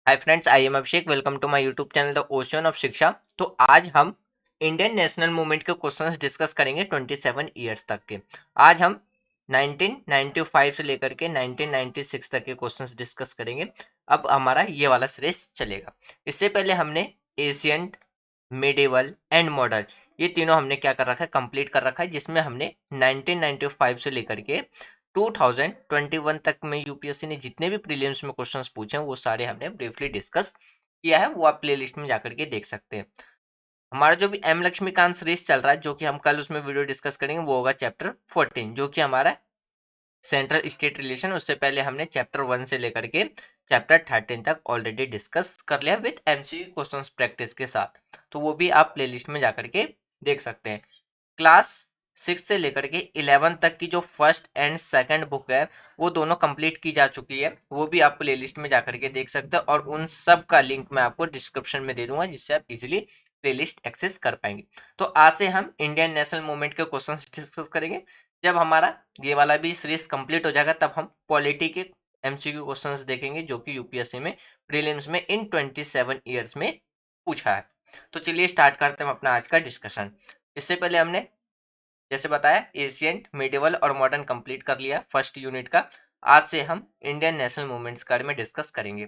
Hi friends, I am Abhishek. Welcome to my YouTube channel the ocean of Shiksha. तो आज हम Indian national movement के questions discuss करेंगे 27 years तक के। आज हम 1995 से लेकर के 1996 तक के क्वेश्चंस डिस्कस करेंगे। अब हमारा ये वाला सीरीज चलेगा। इससे पहले हमने एशियंट, मिडिवल एंड मॉडर्न, ये तीनों हमने क्या कर रखा है, कंप्लीट कर रखा है, जिसमें हमने 1995 से लेकर के 2021 तक में यूपीएससी ने जितने भी प्रीलिम्स में क्वेश्चंस पूछे हैं वो सारे हमने ब्रीफली डिस्कस किया है। वो आप प्लेलिस्ट में जाकर के देख सकते हैं। हमारा जो भी एम लक्ष्मीकांत सीरीज चल रहा है, जो कि हम कल उसमें वीडियो डिस्कस करेंगे, वो होगा चैप्टर 14, जो कि हमारा सेंट्रल स्टेट रिलेशन। उससे पहले हमने चैप्टर 1 से लेकर के चैप्टर 13 तक ऑलरेडी डिस्कस कर लिया विद एमसीक्यू क्वेश्चंस प्रैक्टिस के साथ। तो वो भी आप प्लेलिस्ट में जाकर के देख सकते हैं। क्लास 6 से लेकर के 11 तक की जो फर्स्ट एंड सेकंड बुक है वो दोनों कंप्लीट की जा चुकी है। वो भी आप प्लेलिस्ट में जाकर के देख सकते हैं और उन सब का लिंक मैं आपको डिस्क्रिप्शन में दे दूंगा, जिससे आप इजीली प्लेलिस्ट एक्सेस कर पाएंगे। तो आज से हम इंडियन नेशनल मूवमेंट के क्वेश्चन डिस्कस करेंगे। जब हमारा ये वाला भी सीरीज कंप्लीट हो जाएगा तब हम पॉलिटी के एमसीक्यू क्वेश्चंस देखेंगे, जो कि यूपीएससी में प्रीलिम्स में इन 27 ईयर्स में पूछा है। तो चलिए स्टार्ट करते हैं अपना आज का डिस्कशन। इससे पहले हमने जैसे बताया एशियंट, मिडिवल और मॉडर्न कंप्लीट कर लिया फर्स्ट यूनिट का। आज से हम इंडियन नेशनल मूवमेंट्स के बारे में डिस्कस करेंगे।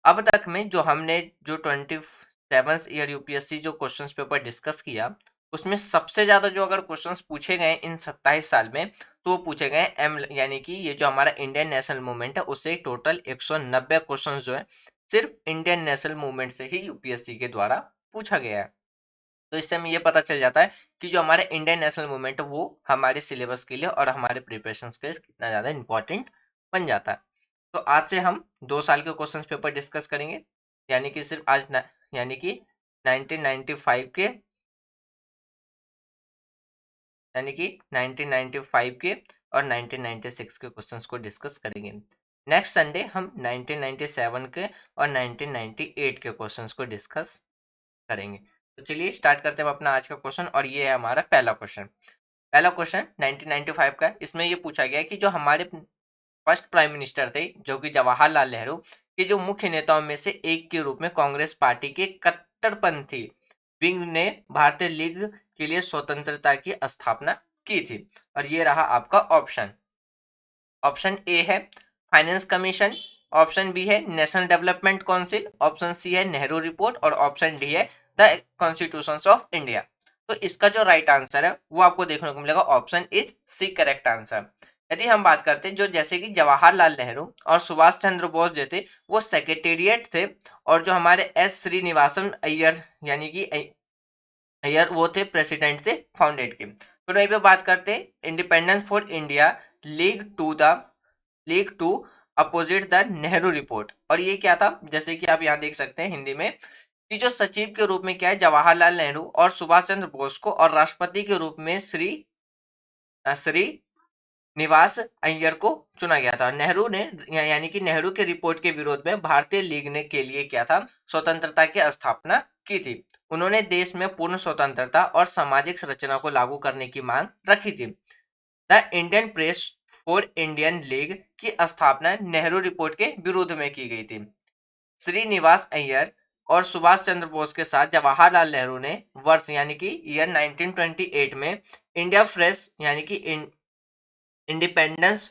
अब तक में जो हमने जो 27 ईयर यूपीएससी जो क्वेश्चंस पेपर डिस्कस किया, उसमें सबसे ज्यादा जो अगर क्वेश्चंस पूछे गए इन 27 साल में, तो वो पूछे गए एम, यानी कि ये जो हमारा इंडियन नेशनल मूवमेंट है उससे टोटल 190 क्वेश्चन जो है सिर्फ इंडियन नेशनल मूवमेंट से ही यूपीएससी के द्वारा पूछा गया है। तो इससे हमें ये पता चल जाता है कि जो हमारे इंडियन नेशनल मूवमेंट है वो हमारे सिलेबस के लिए और हमारे प्रिपरेशन के लिए कितना ज़्यादा इंपॉर्टेंट बन जाता है। तो आज से हम 2 साल के क्वेश्चन पेपर डिस्कस करेंगे, यानी कि सिर्फ आज यानी कि 1995 के यानी कि 1995 के और 1996 के क्वेश्चंस को डिस्कस करेंगे। नेक्स्ट संडे हम 1997 के और 1998 के क्वेश्चंस को डिस्कस करेंगे। तो चलिए स्टार्ट करते हैं अपना आज का क्वेश्चन, और ये है हमारा पहला क्वेश्चन। पहला क्वेश्चन 1995 का। इसमें ये पूछा गया है कि जो हमारे फर्स्ट प्राइम मिनिस्टर थे, जो कि जवाहरलाल नेहरू, के जो मुख्य नेताओं में से एक के रूप में कांग्रेस पार्टी के कट्टरपंथी विंग ने भारतीय लीग के लिए स्वतंत्रता की स्थापना की थी। और ये रहा आपका ऑप्शन। ऑप्शन ए है फाइनेंस कमीशन, ऑप्शन बी है national development council, option C है नेहरू रिपोर्ट और ऑप्शन डी है द कॉन्स्टिट्यूशंस ऑफ इंडिया। तो इसका जो राइट आंसर है वो आपको देखने को मिलेगा option is C correct answer. यदि हम बात करते हैं जो जैसे कि जवाहरलाल नेहरू और सुभाष चंद्र बोस जो थे वो सेक्रेटेरिएट थे, और जो हमारे एस श्रीनिवासन अय्यर यानी कि अय्यर वो थे प्रेसिडेंट थे फाउंडेड के। तो वहीं पे बात करते हैं independence for India league to opposite the Nehru report. और ये क्या था, जैसे कि आप यहाँ देख सकते हैं हिंदी में कि जो सचिव के रूप में क्या है जवाहरलाल नेहरू और सुभाष चंद्र बोस को, और राष्ट्रपति के रूप में श्री निवास अय्यर को चुना गया था। नेहरू ने यानी कि नेहरू के रिपोर्ट के विरोध में भारतीय लीग ने के लिए क्या था, स्वतंत्रता की स्थापना की थी। उन्होंने देश में पूर्ण स्वतंत्रता और सामाजिक संरचना को लागू करने की मांग रखी थी। The Indian press for Indian league की स्थापना नेहरू रिपोर्ट के विरोध में की गई थी। श्रीनिवास अय्यर और सुभाष चंद्र बोस के साथ जवाहरलाल नेहरू ने वर्ष यानी कि ईयर 1928 में इंडिया प्रेस यानी कि इंडिपेंडेंस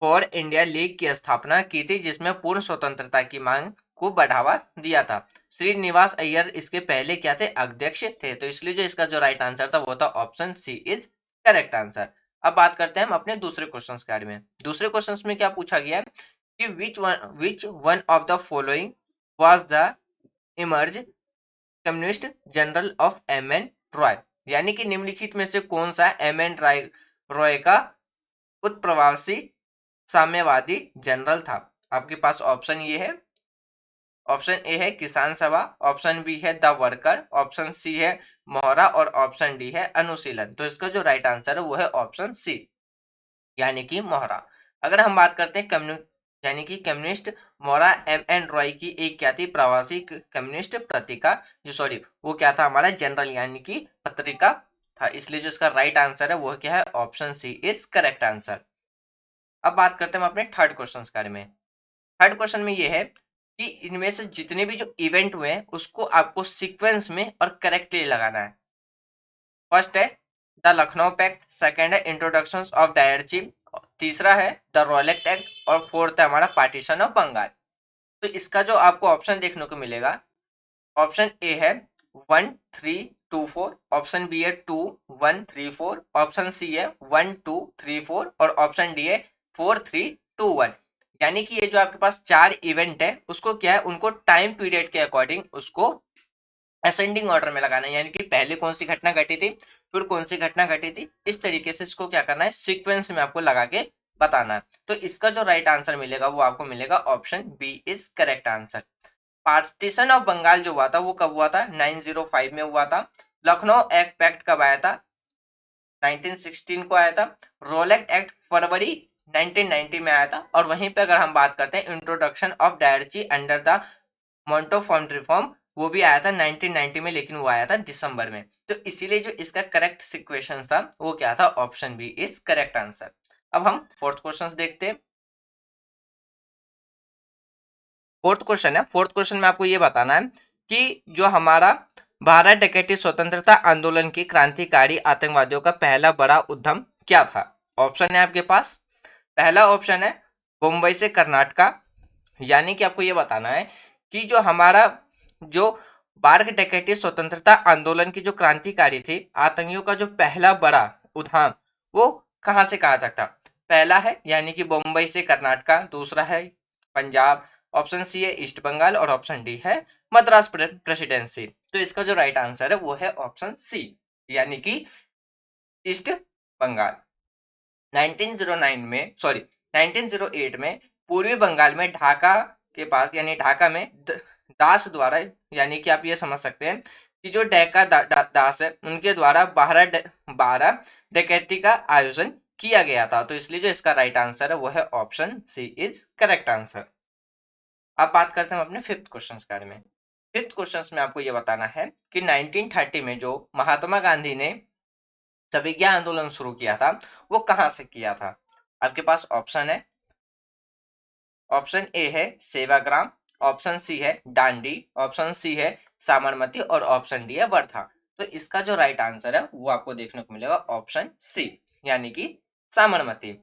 फॉर इंडिया लीग की स्थापना की थी, जिसमें पूर्ण स्वतंत्रता की मांग को बढ़ावा दिया था। श्रीनिवास अय्यर इसके पहले क्या थे, अध्यक्ष थे। तो इसलिए जो इसका जो राइट आंसर था वो था option C is correct answer. अब बात करते हैं हम अपने दूसरे क्वेश्चन के बारे में। दूसरे क्वेश्चन में क्या पूछा गया कि which one of the following was the emerge communist journal of M N Roy, यानी कि निम्नलिखित में से कौन सा एम एन रॉय का उत्प्रवासी साम्यवादी जनरल था। आपके पास ऑप्शन ये है, ऑप्शन ए है किसान सभा, ऑप्शन बी है द वर्कर, ऑप्शन सी है मोहरा और ऑप्शन डी है अनुशीलन। तो इसका जो राइट आंसर है वो है ऑप्शन सी यानी कि मोहरा। अगर हम बात करते हैं यानी कि कम्युनिस्ट मोहरा एम एन रॉय की एक क्या थी, प्रवासी कम्युनिस्ट पत्रिका, जो सॉरी वो क्या था हमारा जनरल यानी कि पत्रिका था। इसलिए जो इसका राइट आंसर है वो क्या है, option C is correct answer. अब बात करते हैं हम अपने थर्ड क्वेश्चन के बारे में। थर्ड क्वेश्चन में ये है कि इनमें से जितने भी जो इवेंट हुए हैं उसको आपको सीक्वेंस में और करेक्टली लगाना है। फर्स्ट है द लखनऊ पैक्ट, सेकंड है इंट्रोडक्शन ऑफ डायरची, तीसरा है द रोलेक्ट एक्ट और फोर्थ है हमारा पार्टीशन ऑफ बंगाल। तो इसका जो आपको ऑप्शन देखने को मिलेगा, ऑप्शन ए है 1 3 2 4, ऑप्शन बी है 2 1 3 4, ऑप्शन सी है 1 2 3 4 और ऑप्शन डी है 4 3 2 1। यानी कि ये जो आपके पास चार इवेंट है उसको क्या है, उनको टाइम पीरियड के अकॉर्डिंग उसको असेंडिंग ऑर्डर में लगाना है। यानी कि पहले कौन सी घटना घटी थी, फिर कौन सी घटना घटी थी, इस तरीके से इसको क्या करना है, सीक्वेंस में आपको लगा के बताना है। तो इसका जो राइट आंसर मिलेगा वो आपको मिलेगा option B is correct answer. Partition of Bengal जो हुआ था वो कब हुआ था, 905 में हुआ था। लखनऊ एक्ट पैक्ट कब आया था, 1916 को आया था। रोलेक्ट एक्ट फरवरी 1990 में आया था। और वहीं पे अगर हम बात करते हैं introduction of dyarchy under the Montford reform, वो भी आया था 1990 में, लेकिन वो आया था दिसंबर में। तो इसीलिए जो इसका करेक्ट सिक्वेशन था वो क्या था, option B is correct answer. अब हम फोर्थ क्वेश्चन देखते हैं। फोर्थ क्वेश्चन है, फोर्थ क्वेश्चन में आपको ये बताना है कि जो हमारा भारत डकैती स्वतंत्रता आंदोलन की क्रांतिकारी आतंकवादियों का पहला बड़ा उद्यम क्या था। ऑप्शन है आपके पास, पहला ऑप्शन है मुंबई से कर्नाटका। यानी कि आपको ये बताना है कि जो हमारा जो भारत डकैती स्वतंत्रता आंदोलन की जो क्रांतिकारी थी आतंकियों का जो पहला बड़ा उद्यम वो कहां से कहां तक था। पहला है यानी कि मुंबई से कर्नाटका, दूसरा है पंजाब, ऑप्शन सी है ईस्ट बंगाल और ऑप्शन डी है मद्रास प्रेसिडेंसी। तो इसका जो राइट आंसर है वो है ऑप्शन सी, यानी कि ईस्ट बंगाल। 1909 में, सॉरी 1908 में पूर्वी बंगाल में ढाका के पास, यानी ढाका में दास द्वारा, यानी कि आप ये समझ सकते हैं कि जो डैका दास है उनके द्वारा 12 डकैती का आयोजन किया गया था। तो इसलिए जो इसका राइट आंसर है वो है option C is correct answer. अब बात करते हैं हम अपने फिफ्थ क्वेश्चन के बारे में। फिफ्थ क्वेश्चन में आपको ये बताना है कि 1930 में जो महात्मा गांधी ने सविज्ञा आंदोलन शुरू किया था वो कहां से किया था। आपके पास ऑप्शन है, ऑप्शन ए है सेवाग्राम, ऑप्शन सी है डांडी, ऑप्शन सी है साबरमती और ऑप्शन डी है वर्धा। तो इसका जो राइट आंसर है वो आपको देखने को मिलेगा ऑप्शन सी, यानी कि साबरमती।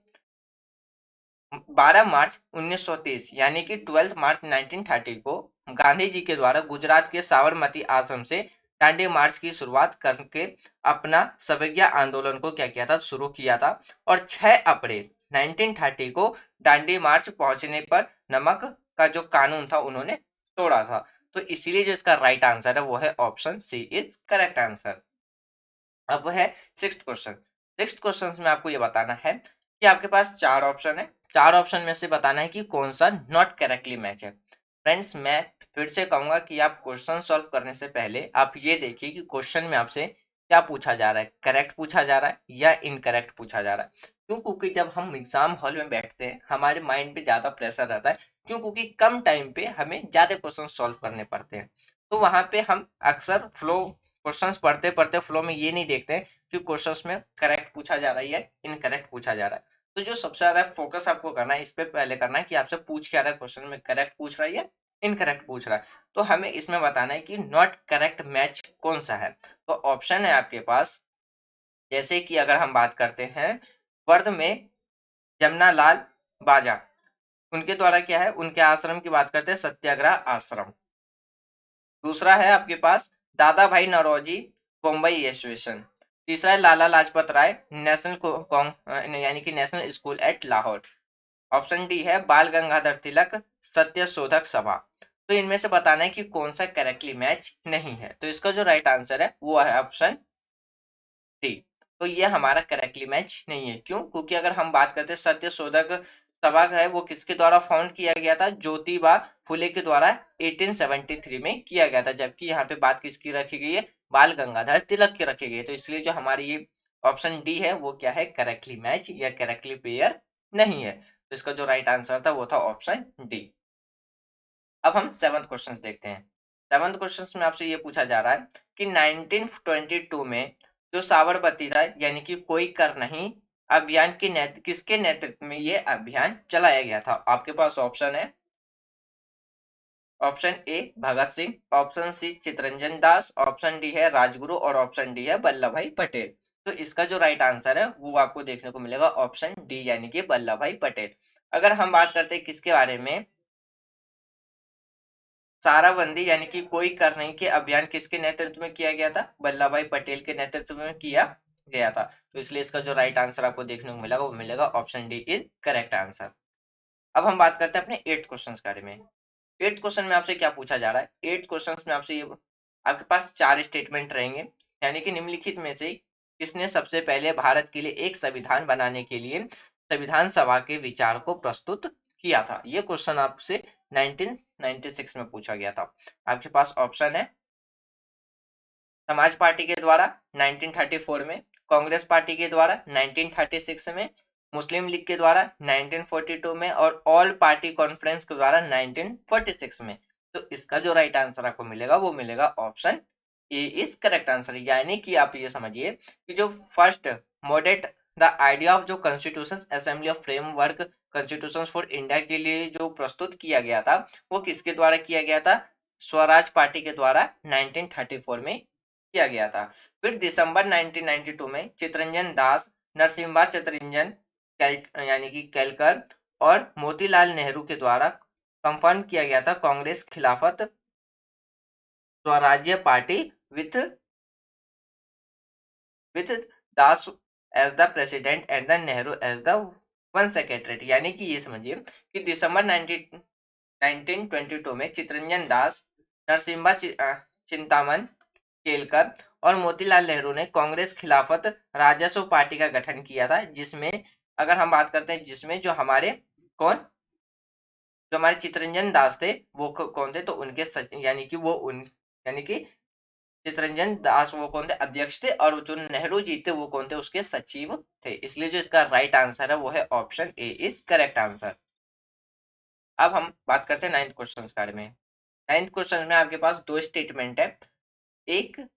12 मार्च 1930 यानी कि 12 मार्च 1930 को गांधी जी के द्वारा गुजरात के साबरमती आश्रम से दांडी मार्च की शुरुआत करके अपना सविज्ञा आंदोलन को क्या किया था, शुरू किया था। और 6 अप्रैल 1930 को दांडी मार्च पहुंचने पर नमक का जो कानून था उन्होंने तोड़ा था। तो इसीलिए जो इसका राइट आंसर है वो है option C is correct answer. अब है सिक्स्थ क्वेश्चन। सिक्स्थ क्वेश्चन में आपको ये बताना है कि आपके पास चार ऑप्शन है, चार ऑप्शन में से बताना है कि कौन सा नॉट करेक्टली मैच है। फ्रेंड्स मैं फिर से कहूंगा कि आप क्वेश्चन सॉल्व करने से पहले आप ये देखिए कि क्वेश्चन में आपसे क्या पूछा जा रहा है, करेक्ट पूछा जा रहा है या इनकरेक्ट पूछा जा रहा है। क्यों, क्योंकि जब हम एग्जाम हॉल में बैठते हैं हमारे माइंड पे ज्यादा प्रेशर रहता है। क्यों, क्योंकि कम टाइम पे हमें ज्यादा क्वेश्चन सॉल्व करने पड़ते हैं। तो वहां पे हम अक्सर फ्लो, क्वेश्चंस पढ़ते पढ़ते फ्लो में ये नहीं देखते हैं कि क्वेश्चंस में करेक्ट पूछा जा रहा है या इनकरेक्ट पूछा जा रहा है। तो जो सबसे ज्यादा फोकस आपको करना है इस पे पहले करना है कि आपसे पूछ क्या रहा है, क्वेश्चन में करेक्ट पूछ रहा है या इनकरेक्ट पूछ रहा है। तो हमें इसमें बताना है कि नॉट करेक्ट मैच कौन सा है। तो ऑप्शन है आपके पास, जैसे कि अगर हम बात करते हैं वर्ध में जमनालाल बाजा, उनके द्वारा क्या है, उनके आश्रम की बात करते हैं सत्याग्रह आश्रम। दूसरा है आपके पास दादा भाई नौरोजी मुंबई एसोसिएशन। तीसरा है लाला लाजपत राय यानी कि national school eight Lahore. Option D है बाल गंगाधर तिलक सत्य शोधक सभा। तो इनमें से बताना है कि कौन सा करेक्टली मैच नहीं है। तो इसका जो राइट आंसर है वो है ऑप्शन डी। तो ये हमारा करेक्टली मैच नहीं है। क्यों, क्योंकि अगर हम बात करते हैं सत्य शोधक सभा है वो किसके द्वारा फाउंड किया गया था, ज्योतिबा फुले के द्वारा 1873 में किया गया था। जबकि यहाँ पे बात किसकी रखी गई है, बाल गंगाधर तिलक की रखी गई है। तो इसलिए जो हमारी ये ऑप्शन डी है वो क्या है, करेक्टली मैच या करेक्टली पेयर नहीं है। तो इसका जो राइट आंसर था वो था ऑप्शन डी। अब हम सेवंथ क्वेश्चन देखते हैं। सेवंथ क्वेश्चन में आपसे ये पूछा जा रहा है कि 1922 में जो साबरमती था यानी कि कोई कर नहीं अभियान की किसके नेतृत्व में ये अभियान चलाया गया था। आपके पास ऑप्शन है option A Bhagat Singh, option C Chittaranjan Das, option D है राजगुरु और ऑप्शन डी है वल्लभ भाई पटेल। तो इसका जो राइट आंसर है वो आपको देखने को मिलेगा ऑप्शन डी यानी कि वल्लभ भाई पटेल। अगर हम बात करते हैं किसके बारे में, साराबंदी यानी कि कोई कर नहीं के अभियान किसके नेतृत्व में किया गया था, वल्लभ भाई पटेल के नेतृत्व में किया गया था। तो इसलिए इसका जो राइट आंसर आपको देखने को मिलेगा वो मिलेगा option D is correct answer. अब हम बात करते हैं अपने 8th क्वेश्चन के बारे में। 8th क्वेश्चन में आपसे क्या पूछा जा रहा है, 8th क्वेश्चन में आपसे ये आपके पास 4 स्टेटमेंट रहेंगे, यानी कि निम्नलिखित में से किसने सबसे पहले भारत के लिए एक संविधान बनाने के लिए संविधान सभा के विचार को प्रस्तुत किया था। ये क्वेश्चन आपसे 1996 में पूछा गया था। आपके पास ऑप्शन है समाज पार्टी के द्वारा 1934 में, कांग्रेस पार्टी के द्वारा 1936 में, मुस्लिम लीग के द्वारा 1942 में और ऑल पार्टी कॉन्फ्रेंस के द्वारा 1946 में। तो इसका जो राइट आंसर आपको मिलेगा वो मिलेगा option A is correct answer. यानी कि आप ये समझिए कि जो फर्स्ट मॉडेट द आइडिया ऑफ जो constitution assembly of framework constitution for India के लिए जो प्रस्तुत किया गया था वो किसके द्वारा किया गया था, स्वराज पार्टी के द्वारा 1934 में किया गया था। फिर दिसंबर 1992 में चितरंजन दास, नरसिम्हा चितरंजन यानी कि केलकर और मोतीलाल नेहरू के द्वारा कंफर्म किया गया था Congress Khilafat Swarajya party with with Das as the president and the Nehru as the one secretary. यानी कि ये समझिए कि दिसंबर 1922 में चितरंजन दास, नरसिम्हा चिंतामन केलकर और मोतीलाल नेहरू ने कांग्रेस खिलाफत राजस्व पार्टी का गठन किया था, जिसमें अगर हम बात करते हैं जिसमें जो हमारे कौन जो हमारे चितरंजन दास थे वो कौन थे, तो उनके यानी कि वो उन यानी कि चितरंजन दास वो कौन थे, अध्यक्ष थे, और जो नेहरू जी थे वो कौन थे, उसके सचिव थे। इसलिए जो इसका राइट आंसर है वो है option A is correct answer. अब हम बात करते हैं 9th क्वेश्चन के बारे में। 9th क्वेश्चन में आपके पास दो स्टेटमेंट है, एक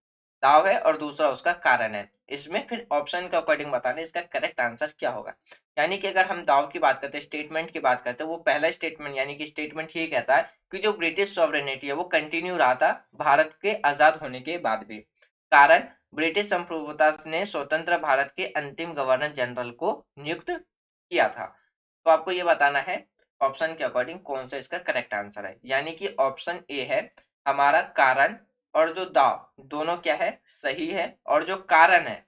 दाव है और दूसरा उसका कारण है। इसमें फिर ऑप्शन के अकॉर्डिंग बताना इसका करेक्ट आंसर क्या होगा। यानी कि अगर हम दाव की बात करते हैं, स्टेटमेंट की बात करते हैं, वो पहला स्टेटमेंट यानी कि स्टेटमेंट ये कहता है कि जो ब्रिटिश सॉवरेनिटी है वो कंटिन्यू रहा था भारत के आजाद होने के बाद भी। कारण ब्रिटिश संप्रभुता ने स्वतंत्र भारत के अंतिम गवर्नर जनरल को नियुक्त किया था। तो आपको ये बताना है ऑप्शन के अकॉर्डिंग कौन सा इसका करेक्ट आंसर है। यानी कि ऑप्शन ए है हमारा कारण और जो दाव दोनों क्या है, सही है, और जो कारण है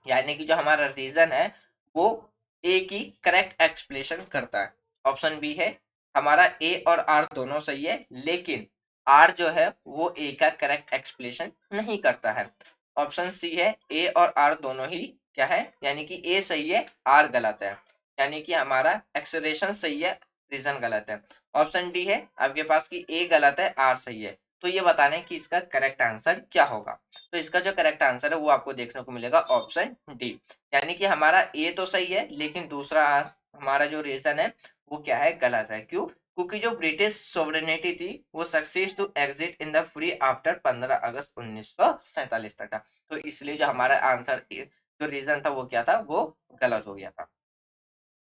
यानी कि जो हमारा रीजन है वो ए की करेक्ट एक्सप्लेनेशन करता है। ऑप्शन बी है हमारा ए और आर दोनों सही है लेकिन आर जो है वो ए का करेक्ट एक्सप्लेनेशन नहीं करता है। ऑप्शन सी है ए और आर दोनों ही क्या है, यानी कि ए सही है आर गलत है, यानी कि हमारा एक्सप्लेनेशन सही है रीजन गलत है। ऑप्शन डी है आपके पास कि ए गलत है आर सही है। तो ये बताने कि इसका करेक्ट आंसर क्या होगा। तो इसका जो करेक्ट आंसर है वो आपको देखने को मिलेगा ऑप्शन डी, यानी कि हमारा ए तो सही है लेकिन दूसरा हमारा जो रीजन है वो क्या है, गलत है। क्यों? क्योंकि जो ब्रिटिश सोवरेनिटी थी वो success to exit in the free after 15 अगस्त 1947 तक था। तो इसलिए जो हमारा आंसर जो रीजन था वो क्या था, वो गलत हो गया था।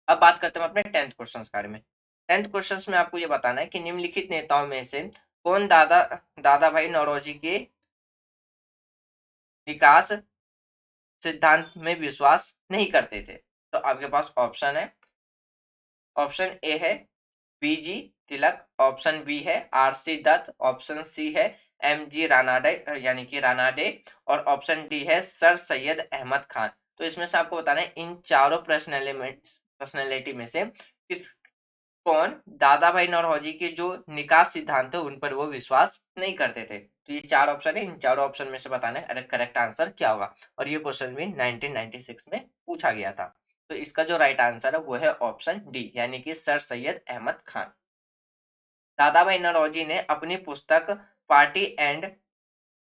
अब बात करते हैं अपने 10th क्वेश्चन के बारे में। 10th क्वेश्चन में आपको ये बताना है कि निम्नलिखित नेताओं में से कौन दादा भाई नौरोजी के विकास सिद्धांत में विश्वास नहीं करते थे। तो आपके पास ऑप्शन है, ऑप्शन ए है बीजी तिलक, ऑप्शन बी है आरसी दत्त, ऑप्शन सी है एमजी रानाडे यानी कि रानाडे, और ऑप्शन डी है सर सैयद अहमद खान। तो इसमें से आपको बताना है इन चारों पर्सनैलिटी में से किस कौन दादा भाई नौरोजी के जो निकास सिद्धांत है उन पर वो विश्वास नहीं करते थे। तो ये चार ऑप्शन है, इन चारों ऑप्शन में से बताना है अरे करेक्ट आंसर क्या होगा। और ये क्वेश्चन भी 1996 में पूछा गया था। तो इसका जो राइट आंसर है वो है ऑप्शन डी यानी कि सर सैयद अहमद खान। दादा भाई नौरोजी ने अपनी पुस्तक party and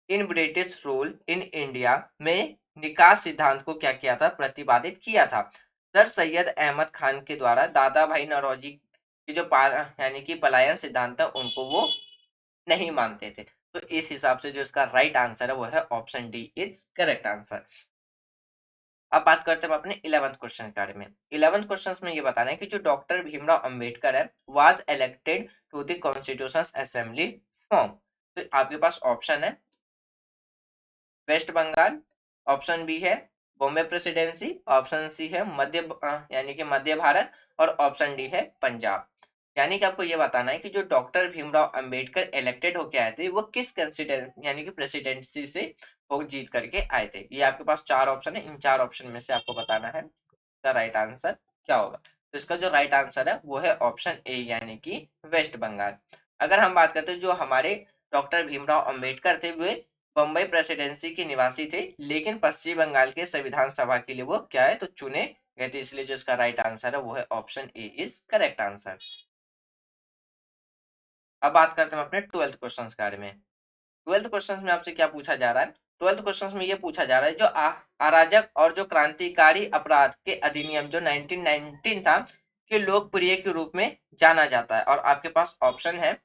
in British rule in India में निकास सिद्धांत को क्या किया था, प्रतिपादित किया था। सर सैयद अहमद खान के द्वारा दादा भाई नौरोजी की जो यानी कि पलायन सिद्धांत है उनको वो नहीं मानते थे। तो इस हिसाब से जो इसका राइट आंसर है वो है option D is correct answer. अब बात करते हैं अपने 11th क्वेश्चन के बारे में। 11th क्वेश्चन में ये बताना है कि जो डॉक्टर भीमराव अंबेडकर है was elected to the constitution assembly form. तो आपके पास ऑप्शन है वेस्ट बंगाल, ऑप्शन बी है बॉम्बे प्रेसिडेंसी, ऑप्शन सी है यानी कि मध्य भारत, और ऑप्शन डी है पंजाब। यानी कि आपको ये बताना है कि जो डॉक्टर भीमराव अंबेडकर इलेक्टेड होके आए थे वो किस कंस्टिट्यूंसी यानी कि प्रेसिडेंसी से वो जीत करके आए थे। ये आपके पास चार ऑप्शन है, इन चार ऑप्शन में से आपको बताना है इसका राइट आंसर क्या होगा। तो इसका जो राइट आंसर है वो है ऑप्शन ए यानी कि वेस्ट बंगाल। अगर हम बात करते हैं जो हमारे डॉक्टर भीमराव अंबेडकर थे वे बम्बई प्रेसिडेंसी के निवासी थे, लेकिन पश्चिम बंगाल के संविधान सभा के लिए वो क्या है तो चुने गए थे, इसलिए जो इसका राइट आंसर है वो है option A is correct answer. अब बात करते हैं अपने 12th क्वेश्चन के बारे में। 12th क्वेश्चन में आपसे क्या पूछा जा रहा है, 12th क्वेश्चन में ये पूछा जा रहा है जो अराजक और जो क्रांतिकारी अपराध के अधिनियम जो 1919 था के लोकप्रिय के रूप में जाना जाता है। और आपके पास ऑप्शन है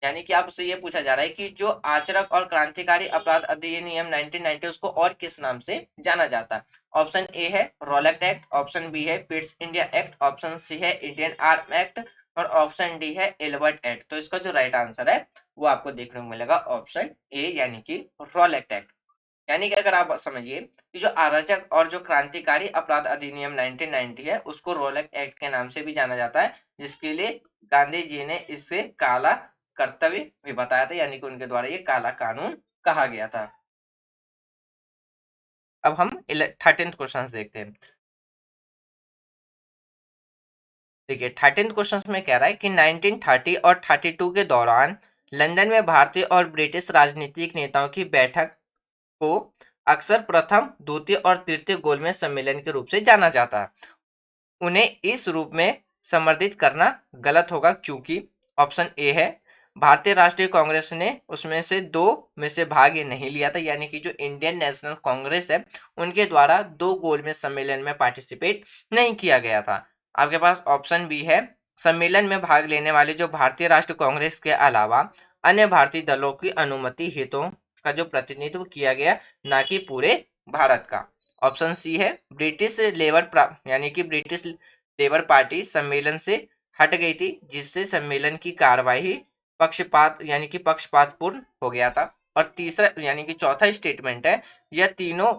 यानी कि आपसे ये पूछा जा रहा है कि जो आचरक और क्रांतिकारी अपराध अधिनियम 1990 उसको और किस नाम से जाना जाता है। ऑप्शन ए है रॉलेट एक्ट, ऑप्शन बी है Pitts India act, option C है इंडियन आर्म एक्ट, और ऑप्शन डी है एल्बर्ट एक्ट। तो इसका जो राइट आंसर है वो आपको देखने को मिलेगा ऑप्शन ए यानी कि रॉलेट एक्ट। यानी कि अगर आप समझिए कि जो अराजक और जो क्रांतिकारी अपराध अधिनियम 1990 है उसको रोलेट एक्ट के नाम से भी जाना जाता है, जिसके लिए गांधी जी ने इसे काला कर्तव्य भी बताया था, यानी कि उनके द्वारा ये काला कानून कहा गया था। अब हम 13th क्वेश्चन देखते हैं। देखिए 13th क्वेश्चन में कह रहा है कि 1930 और 32 के दौरान लंदन में भारतीय और ब्रिटिश राजनीतिक नेताओं की बैठक को अक्सर प्रथम, द्वितीय और तृतीय गोलमेज सम्मेलन के रूप से जाना जाता है। उन्हें इस रूप में संवर्धित करना गलत होगा क्योंकि ऑप्शन ए है भारतीय राष्ट्रीय कांग्रेस ने उसमें से दो में से भाग ये नहीं लिया था, यानी कि जो इंडियन नेशनल कांग्रेस है उनके द्वारा दो गोलमेज सम्मेलन में पार्टिसिपेट नहीं किया गया था। आपके पास ऑप्शन बी है सम्मेलन में भाग लेने वाले जो भारतीय राष्ट्रीय कांग्रेस के अलावा अन्य भारतीय दलों की अनुमति हितों का जो प्रतिनिधित्व किया गया, ना कि पूरे भारत का। ऑप्शन सी है ब्रिटिश यानी कि ब्रिटिश लेबर पार्टी सम्मेलन से हट गई थी, जिससे सम्मेलन की कार्यवाही पक्षपात यानी कि पक्षपातपूर्ण हो गया था। और तीसरा यानी कि चौथा स्टेटमेंट है यह तीनों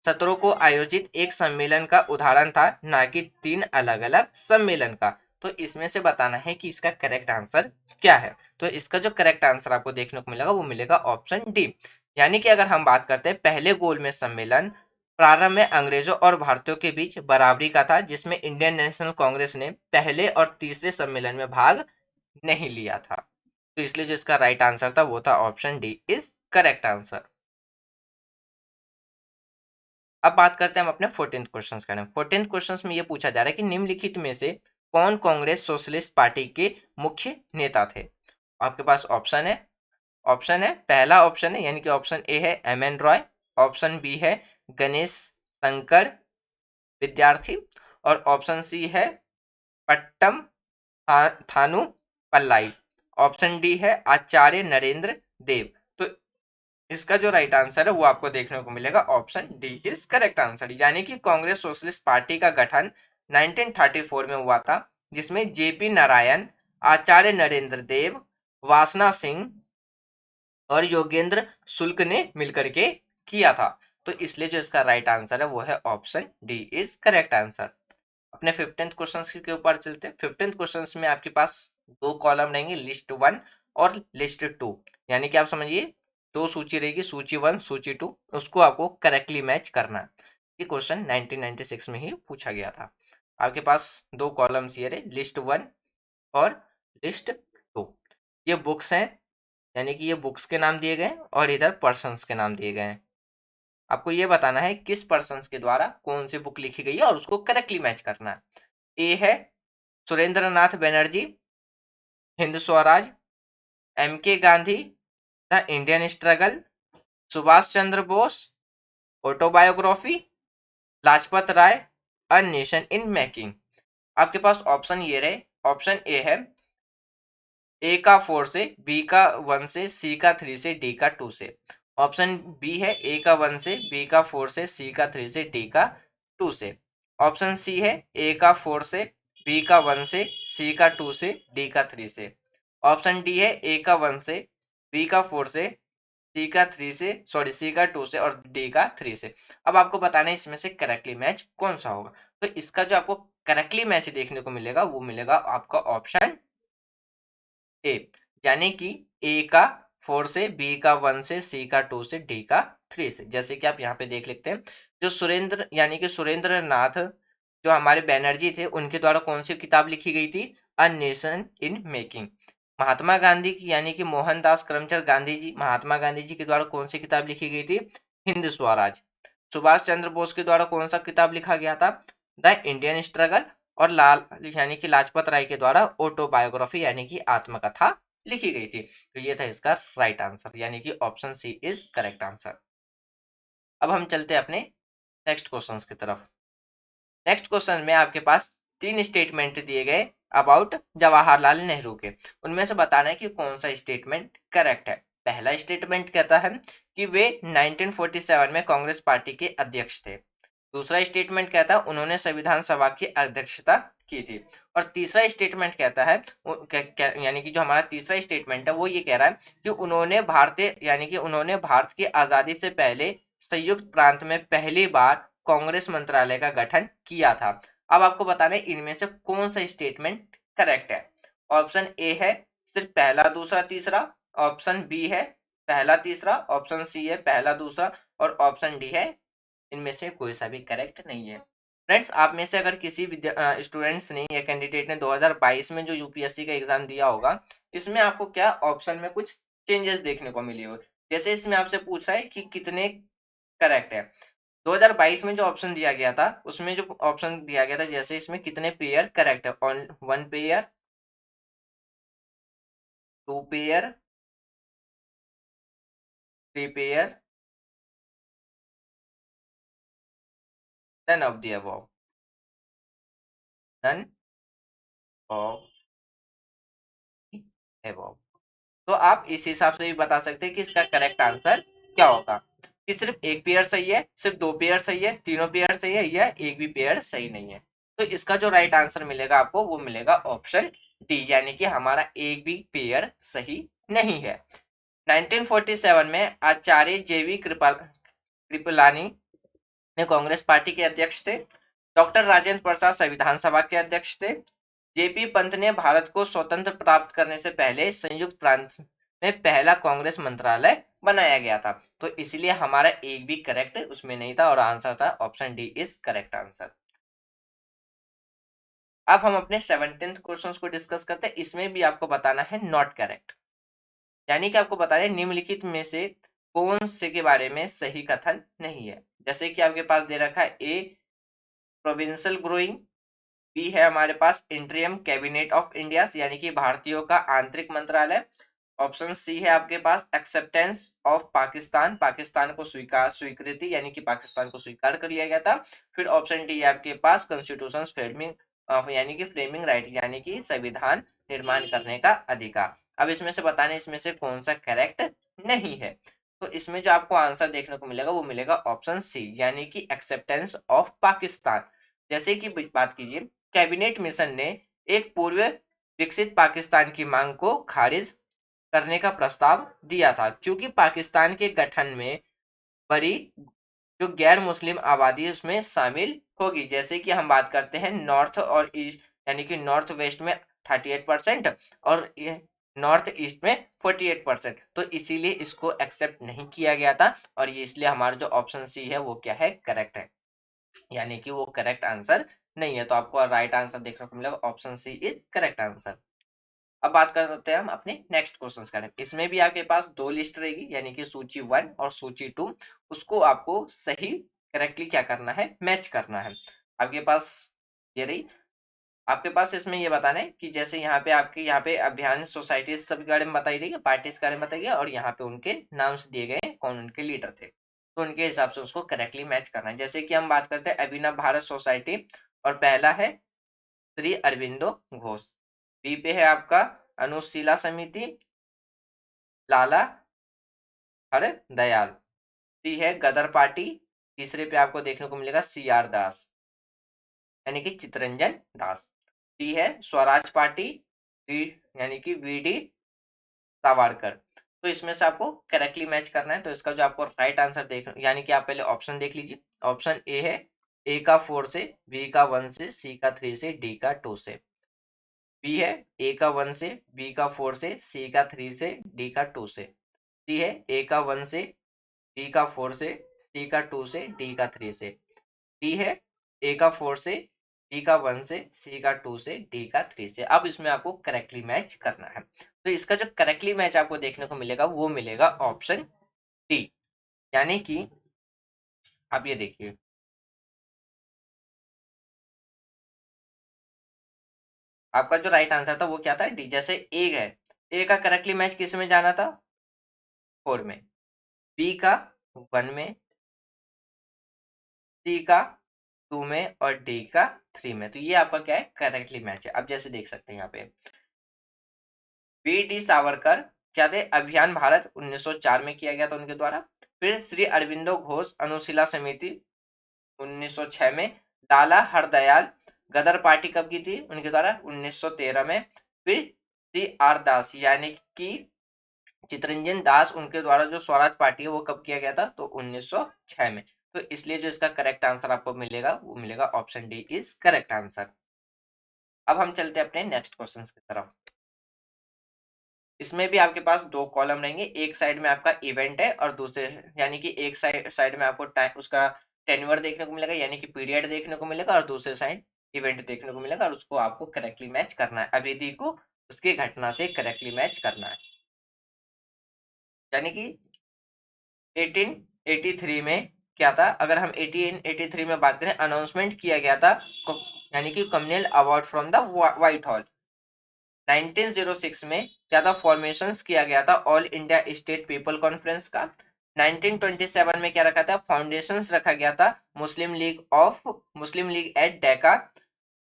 सत्रों को आयोजित एक सम्मेलन का उदाहरण था, ना कि तीन अलग अलग सम्मेलन का। तो इसमें से बताना है कि इसका करेक्ट आंसर क्या है। तो इसका जो करेक्ट आंसर आपको देखने को मिलेगा वो मिलेगा ऑप्शन डी। यानी कि अगर हम बात करते हैं पहले गोलमेज सम्मेलन प्रारंभ में अंग्रेजों और भारतीयों के बीच बराबरी का था, जिसमें इंडियन नेशनल कांग्रेस ने पहले और तीसरे सम्मेलन में भाग नहीं लिया था। तो इसलिए जो इसका राइट आंसर था वो था option D is correct answer. अब बात करते हैं हम अपने 14th क्वेश्चन के बारे में। 14th क्वेश्चन में ये पूछा जा रहा है कि निम्नलिखित में से कौन कांग्रेस सोशलिस्ट पार्टी के मुख्य नेता थे। आपके पास ऑप्शन है पहला ऑप्शन है यानी कि ऑप्शन ए है M N Roy, option B है गणेश शंकर विद्यार्थी, और ऑप्शन सी है पट्टम थानु पल्लाई, ऑप्शन डी है आचार्य नरेंद्र देव। तो इसका जो राइट आंसर है वो आपको देखने को मिलेगा option D is correct answer. यानी कि कांग्रेस सोशलिस्ट पार्टी का गठन 1934 में हुआ था, जिसमें जेपी नारायण, आचार्य नरेंद्र देव, वासना सिंह और योगेंद्र शुल्क ने मिलकर के किया था। तो इसलिए जो इसका राइट आंसर है वो है option D is correct answer. अपने 15th क्वेश्चन के ऊपर चलते हैं। 15th क्वेश्चन में आपके पास दो कॉलम रहेंगे, लिस्ट 1 और लिस्ट 2। यानी कि आप समझिए दो सूची रहेगी, सूची 1 सूची 2, उसको आपको करेक्टली मैच करना है। ये क्वेश्चन 1996 में ही पूछा गया था। आपके पास दो कॉलम्स ये रहे, लिस्ट 1 और लिस्ट 2। ये बुक्स हैं, यानी कि ये बुक्स के नाम दिए गए और इधर पर्सन्स के नाम दिए गए हैं। आपको ये बताना है किस पर्सन्स के द्वारा कौन सी बुक लिखी गई है और उसको करेक्टली मैच करना है। ए है Surendranath Banerjee, Hind Swaraj, M K Gandhi, the Indian struggle, Subhash Chandra Bose, autobiography, Lajpat Rai, a nation in making. आपके पास ऑप्शन ये रहे, ऑप्शन ए है ए का 4 से, बी का 1 से, सी का 3 से, डी का 2 से। ऑप्शन बी है ए का 1 से, बी का 4 से, सी का 3 से, डी का 2 से। ऑप्शन सी है ए का 4 से, बी का 1 से, सी का 2 से, डी का 3 से। ऑप्शन डी है ए का 1 से, बी का 4 से, सी का 3 से, सॉरी सी का 2 से और डी का 3 से। अब आपको बताना है इसमें से करेक्टली मैच कौन सा होगा। तो इसका जो आपको करेक्टली मैच देखने को मिलेगा वो मिलेगा आपका ऑप्शन ए, यानी कि ए का 4 से, बी का 1 से, सी का 2 से, डी का 3 से। जैसे कि आप यहाँ पे देख लेते हैं, जो सुरेंद्र यानी कि सुरेंद्र नाथ जो हमारे बैनर्जी थे उनके द्वारा कौन सी किताब लिखी गई थी, अ nation in making. Mahatma Gandhi की यानी कि मोहनदास करमचंद गांधी जी, महात्मा गांधी जी के द्वारा कौन सी किताब लिखी गई थी, हिंद स्वराज। सुभाष चंद्र बोस के द्वारा कौन सा किताब लिखा गया था, द इंडियन स्ट्रगल। और लाल यानी कि लाजपत राय के द्वारा ऑटोबायोग्राफी यानी कि आत्मकथा लिखी गई थी। तो ये था इसका राइट आंसर, यानी कि option C is correct answer. अब हम चलते हैं अपने नेक्स्ट क्वेश्चंस की तरफ। नेक्स्ट क्वेश्चन में आपके पास 3 स्टेटमेंट दिए गए अबाउट जवाहरलाल नेहरू के। उनमें से बताना है कि कौन सा स्टेटमेंट करेक्ट है। पहला स्टेटमेंट कहता है कि वे 1947 में कांग्रेस पार्टी के अध्यक्ष थे। दूसरा स्टेटमेंट कहता है उन्होंने संविधान सभा की अध्यक्षता की थी। और तीसरा स्टेटमेंट कहता है यानी कि जो हमारा तीसरा स्टेटमेंट है वो ये कह रहा है कि उन्होंने भारतीय यानी कि उन्होंने भारत की आजादी से पहले संयुक्त प्रांत में पहली बार कांग्रेस मंत्रालय का गठन किया था। अब आपको बताना है इनमें से कौन सा स्टेटमेंट करेक्ट है। ऑप्शन ए है सिर्फ पहला दूसरा तीसरा, ऑप्शन बी है पहला तीसरा, ऑप्शन सी है पहला दूसरा और ऑप्शन डी है इनमें से कोई सा भी करेक्ट नहीं है। फ्रेंड्स, आप में से अगर किसी स्टूडेंट्स ने या कैंडिडेट ने 2022 में जो यूपीएससी का एग्जाम दिया होगा, इसमें आपको क्या ऑप्शन में कुछ चेंजेस देखने को मिली हो। जैसे इसमें आपसे पूछा है कि कितने करेक्ट है। 2022 में जो ऑप्शन दिया गया था उसमें जो ऑप्शन दिया गया था, जैसे इसमें कितने पेयर करेक्ट है, on 1 pair, 2 pair, 3 pair, none of the above, none of the above। तो आप इस हिसाब से भी बता सकते हैं कि इसका करेक्ट आंसर क्या होगा, कि सिर्फ एक पेयर सही है, सिर्फ 2 पेयर सही है, तीनों पेयर सही है या एक भी पेयर सही नहीं है। तो इसका जो राइट आंसर मिलेगा आपको वो मिलेगा ऑप्शन डी, यानी कि हमारा एक भी पेयर सही नहीं है। 1947 में आचार्य जेवी कृपलानी ने कांग्रेस पार्टी के अध्यक्ष थे। डॉक्टर राजेंद्र प्रसाद संविधान सभा के अध्यक्ष थे। जेपी पंत ने भारत को स्वतंत्र प्राप्त करने से पहले संयुक्त प्रांत में पहला कांग्रेस मंत्रालय बनाया गया था। तो इसलिए हमारा एक भी करेक्ट उसमें नहीं था और आंसर था option D is correct answer. अब हम अपने 17th क्वेश्चन को डिस्कस करते हैं। इसमें भी आपको बताना है नॉट करेक्ट, यानी कि आपको बताना है निम्नलिखित में से कौन से के बारे में सही कथन नहीं है। जैसे कि आपके पास दे रखा है ए प्रोविंशियल ग्रोइंग, बी है हमारे पास इंटरियम कैबिनेट ऑफ इंडिया यानी कि भारतीयों का आंतरिक मंत्रालय। ऑप्शन सी है आपके पास एक्सेप्टेंस ऑफ पाकिस्तान, पाकिस्तान को स्वीकृति यानी कि पाकिस्तान को स्वीकार कर लिया गया था। फिर ऑप्शन डी है आपके पास कॉन्स्टिट्यूशन फ्रेमिंग यानी कि फ्रेमिंग राइट यानी कि संविधान निर्माण करने का अधिकार। अब इसमें से बताने इसमें से कौन सा करेक्ट नहीं है। तो इसमें जो आपको आंसर देखने को मिलेगा वो मिलेगा ऑप्शन सी, यानी कि एक्सेप्टेंस ऑफ पाकिस्तान। जैसे कि बात कीजिए, कैबिनेट मिशन ने एक पूर्व विकसित पाकिस्तान की मांग को खारिज करने का प्रस्ताव दिया था, क्योंकि पाकिस्तान के गठन में बड़ी जो गैर मुस्लिम आबादी है उसमें शामिल होगी। जैसे कि हम बात करते हैं नॉर्थ और ईस्ट यानी कि नॉर्थ वेस्ट में 38% और नॉर्थ ईस्ट में 48%। तो इसीलिए इसको एक्सेप्ट नहीं किया गया था और ये इसलिए हमारा जो ऑप्शन सी है वो क्या है, करेक्ट है, यानी कि वो करेक्ट आंसर नहीं है। तो आपको राइट आंसर देखने को मिलेगा option C is correct answer. अब बात करते हैं हम अपने नेक्स्ट क्वेश्चन का। इसमें भी आपके पास 2 लिस्ट रहेगी, यानी कि सूची 1 और सूची 2। उसको आपको सही करेक्टली क्या करना है, मैच करना है। आपके पास ये रही, आपके पास इसमें ये बताना है कि जैसे यहाँ पे आपके यहाँ पे अभियान सोसाइटी सब के बारे में बताई रही है, पार्टीज के बारे में बताई गई और यहाँ पे उनके नाम से दिए गए कौन उनके लीडर थे। तो उनके हिसाब से उसको करेक्टली मैच करना है। जैसे कि हम बात करते हैं अभिनव भारत सोसाइटी और पहला है श्री अरविंदो घोष। बी पे है आपका अनुशीला समिति, लाला हर दयाल। सी है गदर पार्टी। तीसरे पे आपको देखने को मिलेगा सी आर दास यानी कि चितरंजन दास। डी है स्वराज पार्टी, वी यानी कि वीडी सावरकर। तो इसमें से आपको करेक्टली मैच करना है। तो इसका जो आपको राइट आंसर देख यानी कि आप पहले ऑप्शन देख लीजिए। ऑप्शन ए है ए का 4 से, बी का 1 से, सी का 3 से, डी का 2 से। बी है ए का 1 से, बी का 4 से, सी का 3 से, डी का 2 से। सी है ए का 1 से, बी का 4 से, सी का 2 से, डी का 3 से। डी है ए का 4 से, बी का 1 से, सी का 2 से, डी का 3 से। अब इसमें आपको करेक्टली मैच करना है। तो इसका जो करेक्टली मैच आपको देखने को मिलेगा वो मिलेगा ऑप्शन डी। यानी कि आप ये देखिए, आपका जो राइट आंसर था वो क्या था, डी। जैसे ए है, ए का करेक्टली मैच किस में जाना था, 4 में, बी का 1 में, सी का 2 में और डी का 3 में। तो ये आपका क्या है, करेक्टली मैच है। अब जैसे देख सकते हैं यहाँ पे बी डी सावरकर क्या थे, अभियान भारत 1904 में किया गया था उनके द्वारा। फिर श्री अरविंदो घोष अनुशीला समिति 1906 में। लाला हरदयाल गदर पार्टी कब की थी उनके द्वारा, 1913 में। फिर सी आर दास यानी कि चितरंजन दास उनके द्वारा जो स्वराज पार्टी है वो कब किया गया था, तो 1906 में। तो इसलिए जो इसका करेक्ट आंसर आपको मिलेगा वो मिलेगा option D is correct answer. अब हम चलते हैं अपने नेक्स्ट क्वेश्चन की तरफ। इसमें भी आपके पास दो कॉलम रहेंगे, एक साइड में आपका इवेंट है और दूसरे यानी कि एक साइड में आपको टाइम उसका टेन्योर देखने को मिलेगा यानी कि पीरियड देखने को मिलेगा, और दूसरे साइड इवेंट देखने को मिलेगा, और उसको आपको करेक्टली मैच करना है। अभिधि को उसकी घटना से करेक्टली मैच करना है। यानी कि 1883 में क्या था, अगर हम 1883 में बात करें, अनाउंसमेंट किया गया था यानी कि communal award from the white hall. 1906 में क्या था, फॉर्मेशंस किया गया था all India state people conference का। 1927 में क्या रखा था, फाउंडेशंस रखा गया था मुस्लिम लीग एट डेका।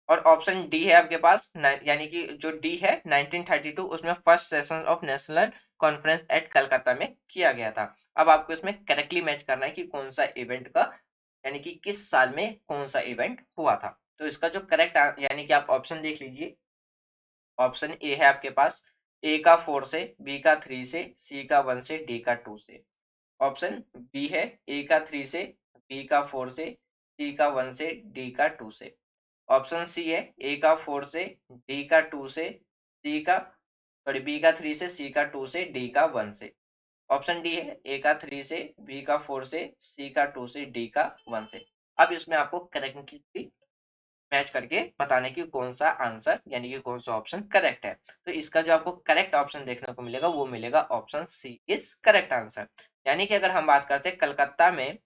और ऑप्शन डी है आपके पास, यानी कि जो डी है 1932, उसमें first session of national conference at Calcutta में किया गया था। अब आपको इसमें करेक्टली मैच करना है कि कौन सा इवेंट का यानी कि किस साल में कौन सा इवेंट हुआ था। तो इसका जो करेक्ट यानी कि आप ऑप्शन देख लीजिए। ऑप्शन ए है आपके पास ए का 4 से, बी का 3 से, सी का 1 से, डी का 2 से। ऑप्शन बी है ए का 3 से, बी का 4 से, सी का 1 से, डी का 2 से। ऑप्शन सी है ए का 4 से, डी का 2 से, सी का सॉरी बी का 3 से, सी का 2 से, डी का 1 से। ऑप्शन डी है ए का 3 से, बी का 4 से, सी का 2 से, डी का 1 से। अब इसमें आपको करेक्टली मैच करके बताने की कौन सा आंसर यानी कि कौन सा ऑप्शन करेक्ट है। तो इसका जो आपको करेक्ट ऑप्शन देखने को मिलेगा वो मिलेगा option C is correct answer. यानी कि अगर हम बात करते हैं कलकत्ता में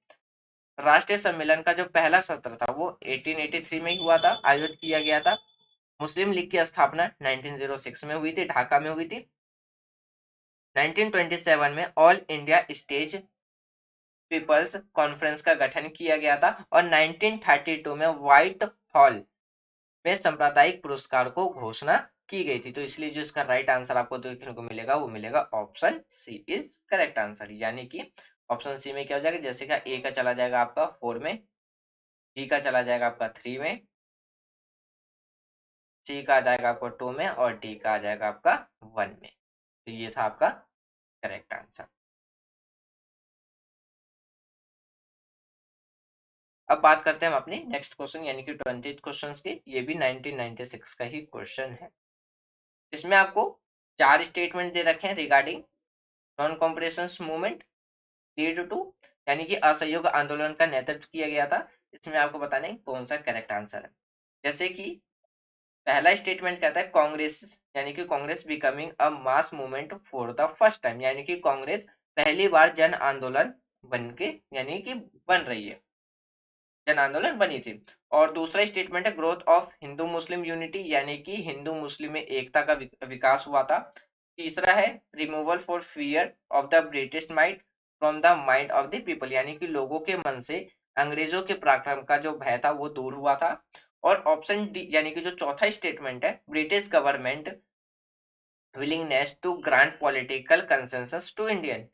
राष्ट्रीय सम्मेलन का जो पहला सत्र था वो 1883 में ही हुआ था, आयोजित किया गया था। मुस्लिम लीग की स्थापना 1906 में हुई थी, ढाका में हुई थी। 1927 में all India stage people's conference का गठन किया गया था, और 1932 में व्हाइट हॉल में सांप्रदायिक पुरस्कार को घोषणा की गई थी। तो इसलिए जो इसका राइट आंसर आपको देखने को मिलेगा वो मिलेगा option C is correct answer. यानी कि ऑप्शन सी में क्या हो जाएगा, जैसे का ए का चला जाएगा आपका 4 में, बी का चला जाएगा आपका 3 में, सी का आ जाएगा आपका 2 में, और डी का आ जाएगा आपका 1 में। तो ये था आपका करेक्ट आंसर। अब बात करते हैं हम अपनी नेक्स्ट क्वेश्चन यानी कि 20th क्वेश्चन की। ये भी 1996 का ही क्वेश्चन है। इसमें आपको 4 स्टेटमेंट दे रखे हैं regarding non cooperation movement lead to यानी कि असहयोग आंदोलन का नेतृत्व किया गया था। इसमें आपको बताना है कौन सा करेक्ट आंसर है। जैसे कि पहला स्टेटमेंट कहता है कांग्रेस यानी कि Congress becoming a mass movement for the first time, यानी कि कांग्रेस पहली बार जन आंदोलन बन के यानी कि बन रही है, जन आंदोलन बनी थी। और दूसरा स्टेटमेंट है growth of Hindu Muslim unity यानी कि हिंदू मुस्लिम में एकता का विकास हुआ था। तीसरा है removal for fear of the British mind from the mind of the people, यानी कि लोगों के मन से अंग्रेजों के पराक्रम का जो भय था वो दूर हुआ था। और ऑप्शन डी यानी कि जो चौथा स्टेटमेंट है British government willingness to grant political consensus to Indian,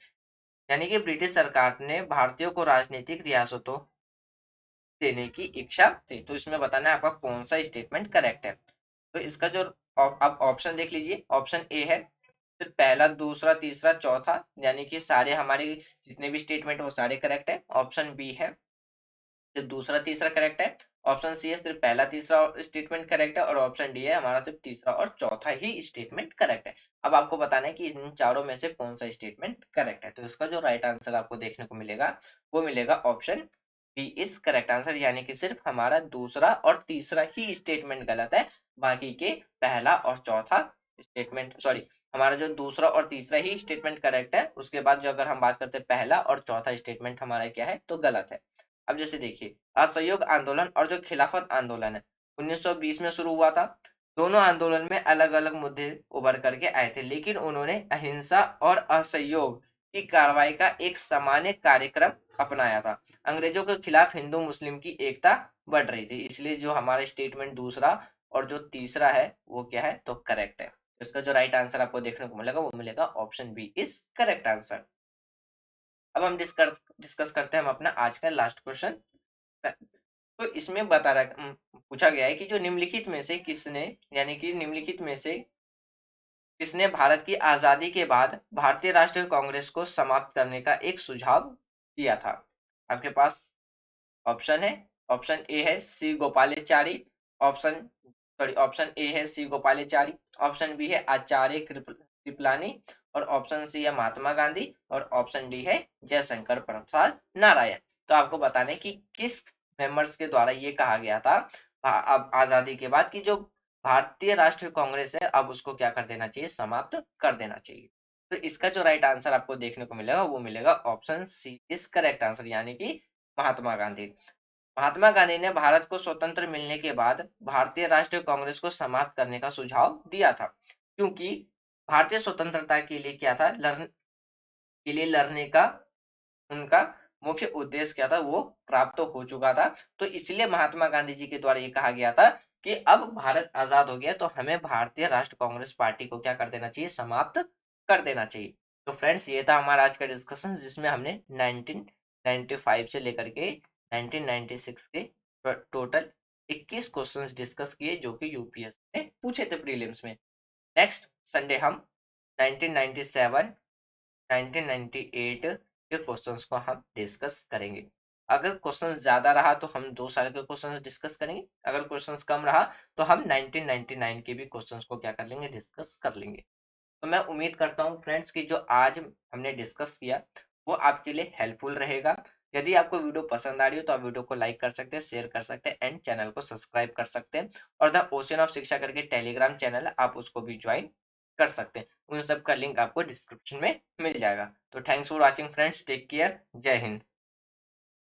यानी कि ब्रिटिश सरकार ने भारतीयों को राजनीतिक रियासतों देने की इच्छा थी। तो इसमें बताना है आपका कौन सा स्टेटमेंट करेक्ट है। तो इसका जो आप ऑप्शन देख लीजिए, ऑप्शन ए है फिर पहला, दूसरा, तीसरा, चौथा, यानी कि सारे हमारे जितने भी स्टेटमेंट वो सारे करेक्ट है। ऑप्शन बी है सिर्फ दूसरा तीसरा करेक्ट है। ऑप्शन सी है सिर्फ पहला तीसरा स्टेटमेंट करेक्ट है। और ऑप्शन डी है हमारा सिर्फ तीसरा और चौथा ही स्टेटमेंट करेक्ट है। अब आपको बताना है कि इन चारों में से कौन सा स्टेटमेंट करेक्ट है। तो इसका जो राइट आंसर आपको देखने को मिलेगा वो मिलेगा option B is correct answer, यानी कि सिर्फ हमारा दूसरा और तीसरा ही स्टेटमेंट गलत है, बाकी के पहला और चौथा स्टेटमेंट, सॉरी, हमारा जो दूसरा और तीसरा ही स्टेटमेंट करेक्ट है, उसके बाद जो अगर हम बात करते हैं पहला और चौथा स्टेटमेंट हमारा क्या है तो गलत है। अब जैसे देखिए, असहयोग आंदोलन और जो खिलाफत आंदोलन है 1920 में शुरू हुआ था। दोनों आंदोलन में अलग अलग मुद्दे उभर करके आए थे, लेकिन उन्होंने अहिंसा और असहयोग की कार्रवाई का एक सामान्य कार्यक्रम अपनाया था। अंग्रेजों के खिलाफ हिंदू मुस्लिम की एकता बढ़ रही थी, इसलिए जो हमारा स्टेटमेंट दूसरा और जो तीसरा है वो क्या है तो करेक्ट है। इसका जो राइट आंसर आपको देखने को मिलेगा वो मिलेगा option B is correct answer. अब हम डिस्कस करते हैं हम अपना आज का लास्ट क्वेश्चन। तो इसमें पूछा गया है कि जो निम्नलिखित में से किसने, यानी कि निम्नलिखित में से किसने भारत की आजादी के बाद भारतीय राष्ट्रीय कांग्रेस को समाप्त करने का एक सुझाव दिया था। आपके पास ऑप्शन है, ऑप्शन ए है सी गोपालाचारी, ऑप्शन ऑप्शन ए है सी गोपालाचारी, ऑप्शन बी है आचार्य कृपलानी, और ऑप्शन सी है महात्मा गांधी, और ऑप्शन डी है जयशंकर प्रसाद नारायण। तो आपको बताना है कि किस मेंबर्स के द्वारा ये कहा गया था अब आजादी के बाद कि जो भारतीय राष्ट्रीय कांग्रेस है अब उसको क्या कर देना चाहिए, समाप्त कर देना चाहिए। तो इसका जो राइट आंसर आपको देखने को मिलेगा वो मिलेगा option C is correct answer, यानी कि महात्मा गांधी। महात्मा गांधी ने भारत को स्वतंत्र मिलने के बाद भारतीय राष्ट्रीय कांग्रेस को समाप्त करने का सुझाव दिया था, क्योंकि भारतीय स्वतंत्रता के लिए क्या था, लड़ने का उनका मुख्य उद्देश्य क्या था वो प्राप्त हो चुका था। तो इसलिए महात्मा गांधी जी के द्वारा ये कहा गया था कि अब भारत आजाद हो गया तो हमें भारतीय राष्ट्र कांग्रेस पार्टी को क्या कर देना चाहिए, समाप्त कर देना चाहिए। तो फ्रेंड्स ये था हमारा आज का डिस्कशन, जिसमें हमने 1995 से लेकर के 1996 के टोटल 21 क्वेश्चंस डिस्कस किए जो कि यूपीएससी ने पूछे थे प्रीलिम्स में। नेक्स्ट संडे हम 1997 1998 के क्वेश्चंस को हम डिस्कस करेंगे। अगर क्वेश्चन ज्यादा रहा तो हम 2 साल के क्वेश्चंस डिस्कस करेंगे, अगर क्वेश्चंस कम रहा तो हम 1999 के भी क्वेश्चंस को क्या कर लेंगे, डिस्कस कर लेंगे। तो मैं उम्मीद करता हूँ फ्रेंड्स कि जो आज हमने डिस्कस किया वो आपके लिए हेल्पफुल रहेगा। यदि आपको वीडियो पसंद आ रही हो तो आप वीडियो को लाइक कर सकते हैं, शेयर कर सकते हैं एंड चैनल को सब्सक्राइब कर सकते हैं। और द ओशन ऑफ शिक्षा करके टेलीग्राम चैनल है, आप उसको भी ज्वाइन कर सकते हैं। उन सब का लिंक आपको डिस्क्रिप्शन में मिल जाएगा। तो thanks for watching friends, take care, Jai Hind.